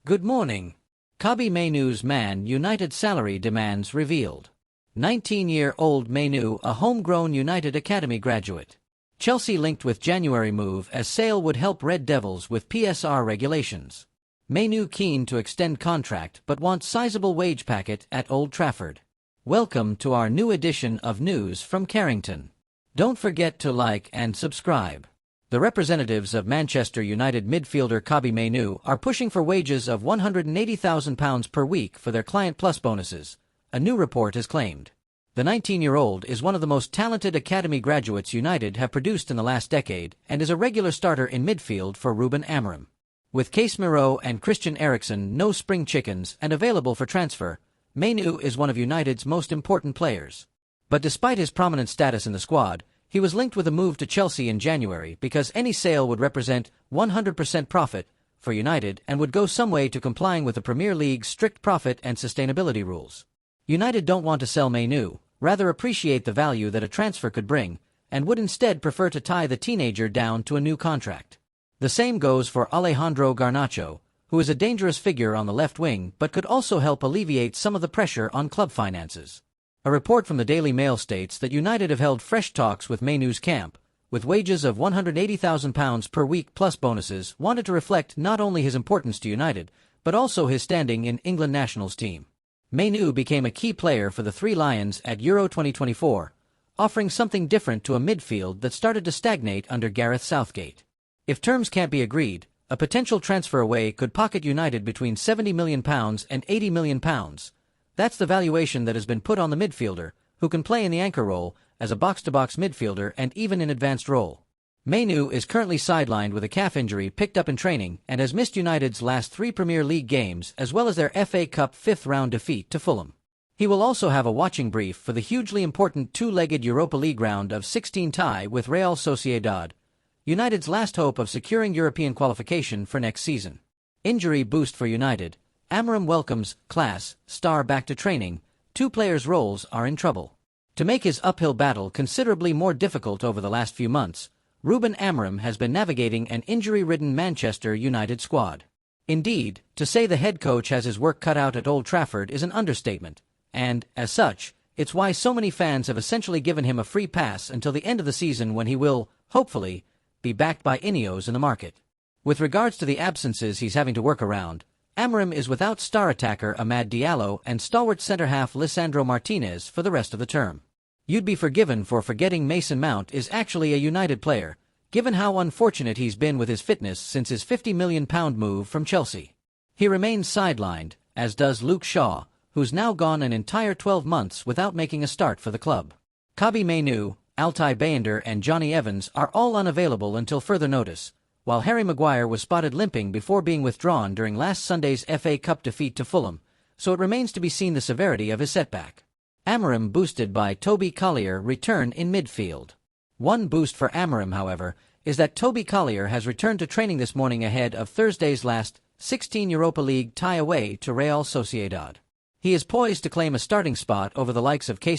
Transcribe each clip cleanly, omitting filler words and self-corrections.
Good morning. Kobbie Mainoo's Man United salary demands revealed. 19-year-old Mainoo, a homegrown United Academy graduate. Chelsea linked with January move as sale would help Red Devils with PSR regulations. Mainoo keen to extend contract but wants sizable wage packet at Old Trafford. Welcome to our new edition of News from Carrington. Don't forget to like and subscribe. The representatives of Manchester United midfielder Kobbie Mainoo are pushing for wages of £180,000 per week for their Client Plus bonuses, a new report has claimed. The 19-year-old is one of the most talented academy graduates United have produced in the last decade and is a regular starter in midfield for Ruben Amorim. With Keane and Christian Eriksen no spring chickens and available for transfer, Mainoo is one of United's most important players. But despite his prominent status in the squad, he was linked with a move to Chelsea in January because any sale would represent 100% profit for United and would go some way to complying with the Premier League's strict profit and sustainability rules. United don't want to sell Mainoo, rather appreciate the value that a transfer could bring, and would instead prefer to tie the teenager down to a new contract. The same goes for Alejandro Garnacho, who is a dangerous figure on the left wing but could also help alleviate some of the pressure on club finances. A report from the Daily Mail states that United have held fresh talks with Mainoo's camp, with wages of £180,000 per week plus bonuses wanted to reflect not only his importance to United, but also his standing in England nationals team. Mainoo became a key player for the Three Lions at Euro 2024, offering something different to a midfield that started to stagnate under Gareth Southgate. If terms can't be agreed, a potential transfer away could pocket United between £70 million and £80 million. That's the valuation that has been put on the midfielder, who can play in the anchor role, as a box-to-box midfielder and even in advanced role. Mainoo is currently sidelined with a calf injury picked up in training and has missed United's last 3 Premier League games as well as their FA Cup 5th-round defeat to Fulham. He will also have a watching brief for the hugely important two-legged Europa League round of 16 tie with Real Sociedad, United's last hope of securing European qualification for next season. Injury boost for United. Amorim welcomes class star back to training. 2 players' roles are in trouble. To make his uphill battle considerably more difficult over the last few months, Ruben Amorim has been navigating an injury-ridden Manchester United squad. Indeed, to say the head coach has his work cut out at Old Trafford is an understatement, and, as such, it's why so many fans have essentially given him a free pass until the end of the season when he will, hopefully, be backed by Ineos in the market. With regards to the absences he's having to work around, Amorim is without star attacker Amad Diallo and stalwart centre-half Lisandro Martinez for the rest of the term. You'd be forgiven for forgetting Mason Mount is actually a United player, given how unfortunate he's been with his fitness since his £50 million move from Chelsea. He remains sidelined, as does Luke Shaw, who's now gone an entire 12 months without making a start for the club. Kobbie Mainoo, Altay Bayender and Johnny Evans are all unavailable until further notice, while Harry Maguire was spotted limping before being withdrawn during last Sunday's FA Cup defeat to Fulham, so it remains to be seen the severity of his setback. Amorim boosted by Toby Collier return in midfield. One boost for Amorim, however, is that Toby Collier has returned to training this morning ahead of Thursday's last 16 Europa League tie away to Real Sociedad. He is poised to claim a starting spot over the likes of Keane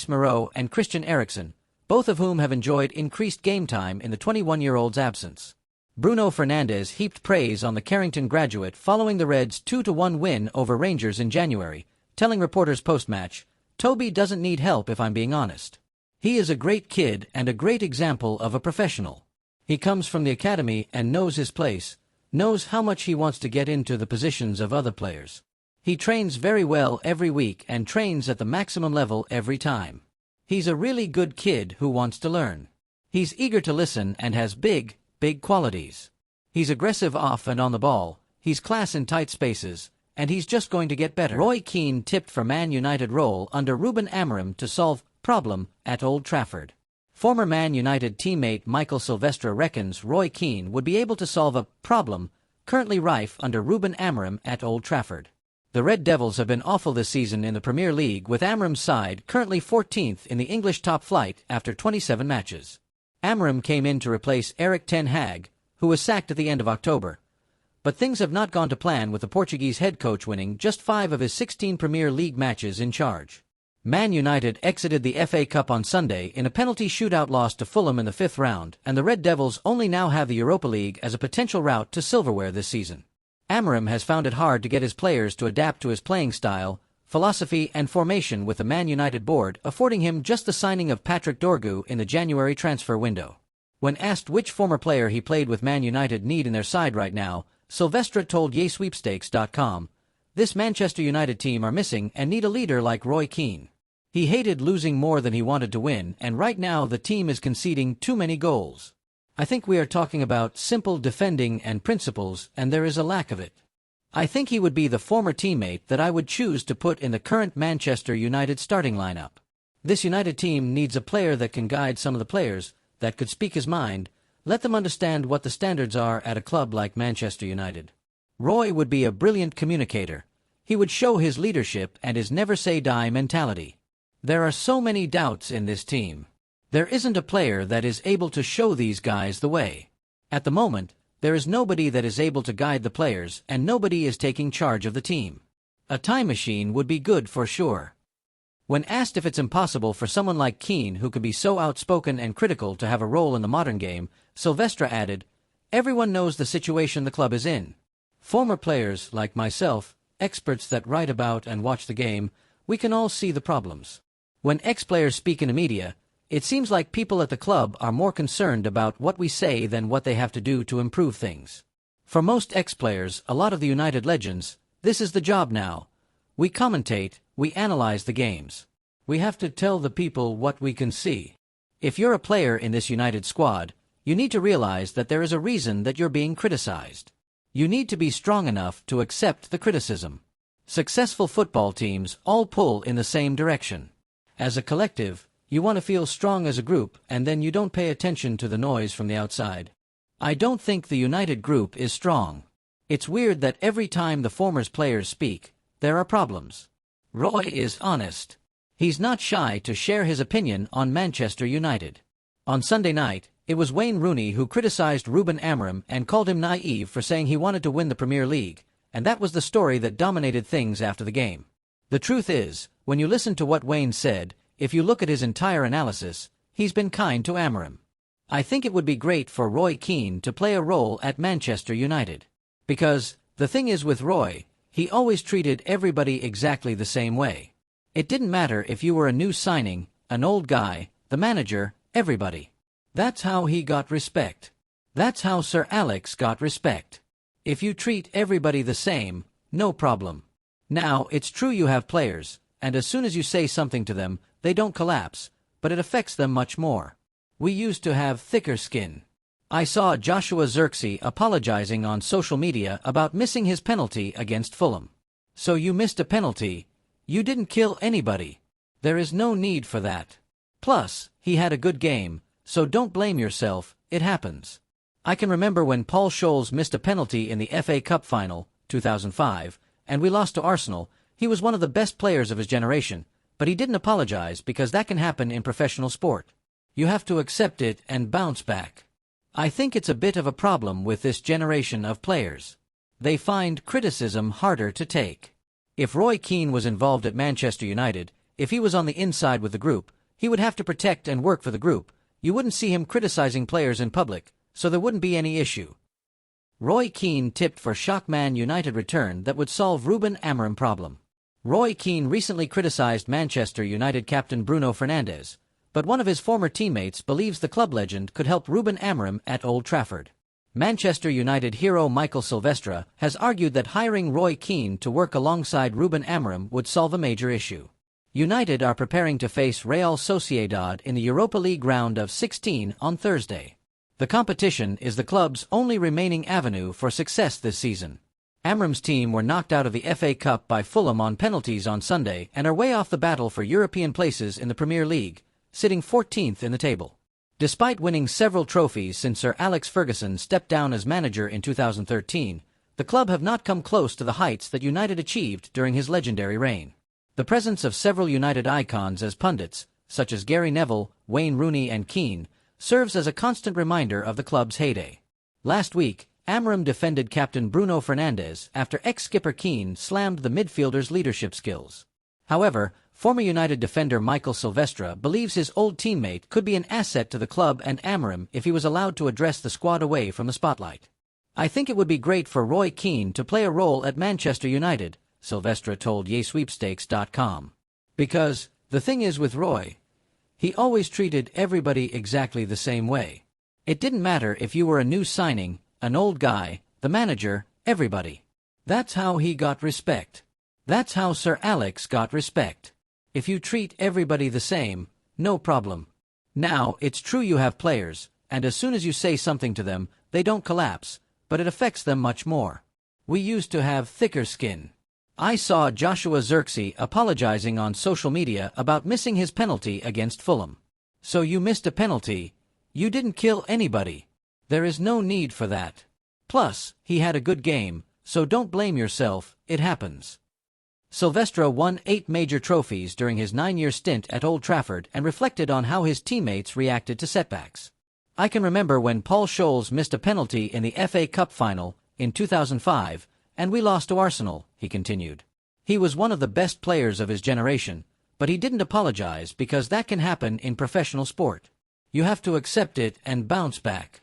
and Christian Eriksen, both of whom have enjoyed increased game time in the 21-year-old's absence. Bruno Fernandes heaped praise on the Carrington graduate following the Reds' 2-1 win over Rangers in January, telling reporters post-match, "Toby doesn't need help if I'm being honest. He is a great kid and a great example of a professional. He comes from the academy and knows his place, knows how much he wants to get into the positions of other players. He trains very well every week and trains at the maximum level every time. He's a really good kid who wants to learn. He's eager to listen and has big qualities. He's aggressive off and on the ball, he's class in tight spaces, and he's just going to get better." Roy Keane tipped for Man United role under Ruben Amorim to solve problem at Old Trafford. Former Man United teammate Michael Silvestre reckons Roy Keane would be able to solve a problem currently rife under Ruben Amorim at Old Trafford. The Red Devils have been awful this season in the Premier League, with Amorim's side currently 14th in the English top flight after 27 matches. Amorim came in to replace Erik ten Hag, who was sacked at the end of October. But things have not gone to plan, with the Portuguese head coach winning just 5 of his 16 Premier League matches in charge. Man United exited the FA Cup on Sunday in a penalty shootout loss to Fulham in the 5th round, and the Red Devils only now have the Europa League as a potential route to silverware this season. Amorim has found it hard to get his players to adapt to his playing style, philosophy and formation, with the Man United board affording him just the signing of Patrick Dorgu in the January transfer window. When asked which former player he played with Man United need in their side right now, Silvestre told YesSweepstakes.com, "This Manchester United team are missing and need a leader like Roy Keane. He hated losing more than he wanted to win, and right now the team is conceding too many goals. I think we are talking about simple defending and principles, and there is a lack of it. I think he would be the former teammate that I would choose to put in the current Manchester United starting lineup. This United team needs a player that can guide some of the players, that could speak his mind, let them understand what the standards are at a club like Manchester United. Roy would be a brilliant communicator. He would show his leadership and his never-say-die mentality. There are so many doubts in this team. There isn't a player that is able to show these guys the way. At the moment, there is nobody that is able to guide the players, and nobody is taking charge of the team. A time machine would be good for sure." When asked if it's impossible for someone like Keane, who could be so outspoken and critical, to have a role in the modern game, Silvestre added, "Everyone knows the situation the club is in. Former players like myself, experts that write about and watch the game, we can all see the problems. When ex-players speak in the media, it seems like people at the club are more concerned about what we say than what they have to do to improve things. For most ex-players, a lot of the United legends, this is the job now. We commentate, we analyze the games. We have to tell the people what we can see. If you're a player in this United squad, you need to realize that there is a reason that you're being criticized. You need to be strong enough to accept the criticism. Successful football teams all pull in the same direction. As a collective, you want to feel strong as a group, and then you don't pay attention to the noise from the outside. I don't think the United group is strong. It's weird that every time the former players speak, there are problems. Roy is honest. He's not shy to share his opinion on Manchester United. On Sunday night, it was Wayne Rooney who criticized Ruben Amorim and called him naive for saying he wanted to win the Premier League, and that was the story that dominated things after the game. The truth is, when you listen to what Wayne said, if you look at his entire analysis, he's been kind to Amorim. I think it would be great for Roy Keane to play a role at Manchester United. Because, the thing is with Roy, he always treated everybody exactly the same way. It didn't matter if you were a new signing, an old guy, the manager, everybody. That's how he got respect. That's how Sir Alex got respect. If you treat everybody the same, no problem. Now, it's true you have players, and as soon as you say something to them, they don't collapse, but it affects them much more. We used to have thicker skin. I saw Joshua Zirkzee apologizing on social media about missing his penalty against Fulham. So you missed a penalty. You didn't kill anybody. There is no need for that. Plus, he had a good game, so don't blame yourself, it happens. I can remember when Paul Scholes missed a penalty in the FA Cup final, 2005, and we lost to Arsenal. He was one of the best players of his generation, but he didn't apologize because that can happen in professional sport. You have to accept it and bounce back. I think it's a bit of a problem with this generation of players. They find criticism harder to take. If Roy Keane was involved at Manchester United, if he was on the inside with the group, he would have to protect and work for the group. You wouldn't see him criticizing players in public, so there wouldn't be any issue. Roy Keane tipped for shock Man United return that would solve Ruben Amorim problem. Roy Keane recently criticized Manchester United captain Bruno Fernandes, but one of his former teammates believes the club legend could help Ruben Amorim at Old Trafford. Manchester United hero Michael Silvestre has argued that hiring Roy Keane to work alongside Ruben Amorim would solve a major issue. United are preparing to face Real Sociedad in the Europa League round of 16 on Thursday. The competition is the club's only remaining avenue for success this season. Amorim's team were knocked out of the FA Cup by Fulham on penalties on Sunday and are way off the battle for European places in the Premier League, sitting 14th in the table. Despite winning several trophies since Sir Alex Ferguson stepped down as manager in 2013, the club have not come close to the heights that United achieved during his legendary reign. The presence of several United icons as pundits, such as Gary Neville, Wayne Rooney and Keane, serves as a constant reminder of the club's heyday. Last week, Amorim defended captain Bruno Fernandes after ex-skipper Keane slammed the midfielder's leadership skills. However, former United defender Michael Silvestre believes his old teammate could be an asset to the club and Amorim if he was allowed to address the squad away from the spotlight. I think it would be great for Roy Keane to play a role at Manchester United, Silvestre told YesSweepstakes.com. Because, the thing is with Roy, he always treated everybody exactly the same way. It didn't matter if you were a new signing, an old guy, the manager, everybody. That's how he got respect. That's how Sir Alex got respect. If you treat everybody the same, no problem. Now, it's true you have players, and as soon as you say something to them, they don't collapse, but it affects them much more. We used to have thicker skin. I saw Joshua Zirkzee apologizing on social media about missing his penalty against Fulham. So you missed a penalty. You didn't kill anybody. There is no need for that. Plus, he had a good game, so don't blame yourself, it happens. Silvestre won 8 major trophies during his 9-year stint at Old Trafford and reflected on how his teammates reacted to setbacks. I can remember when Paul Scholes missed a penalty in the FA Cup final in 2005, and we lost to Arsenal, he continued. He was one of the best players of his generation, but he didn't apologize because that can happen in professional sport. You have to accept it and bounce back.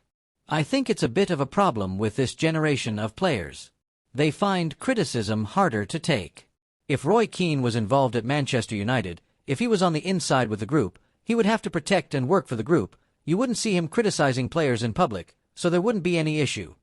I think it's a bit of a problem with this generation of players. They find criticism harder to take. If Roy Keane was involved at Manchester United, if he was on the inside with the group, he would have to protect and work for the group. You wouldn't see him criticizing players in public, so there wouldn't be any issue.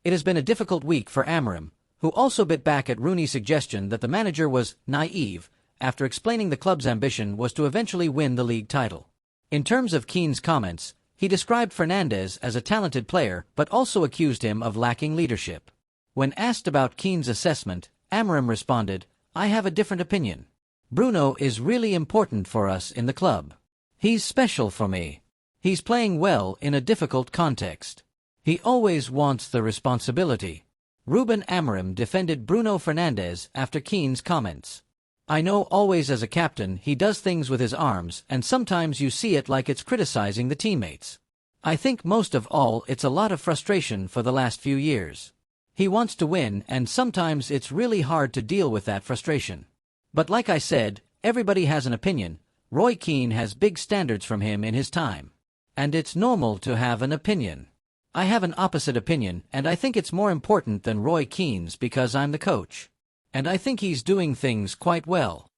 It has been a difficult week for Amorim, who also bit back at Rooney's suggestion that the manager was naive after explaining the club's ambition was to eventually win the league title. In terms of Keane's comments, he described Fernandes as a talented player but also accused him of lacking leadership. When asked about Keane's assessment, Amorim responded, "I have a different opinion. Bruno is really important for us in the club. He's special for me. He's playing well in a difficult context. He always wants the responsibility." Ruben Amorim defended Bruno Fernandes after Keane's comments. "I know always as a captain he does things with his arms and sometimes you see it like it's criticizing the teammates. I think most of all it's a lot of frustration for the last few years. He wants to win and sometimes it's really hard to deal with that frustration. But like I said, everybody has an opinion. Roy Keane has big standards from him in his time. And it's normal to have an opinion. I have an opposite opinion and I think it's more important than Roy Keane's because I'm the coach. And I think he's doing things quite well.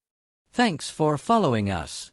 Thanks for following us.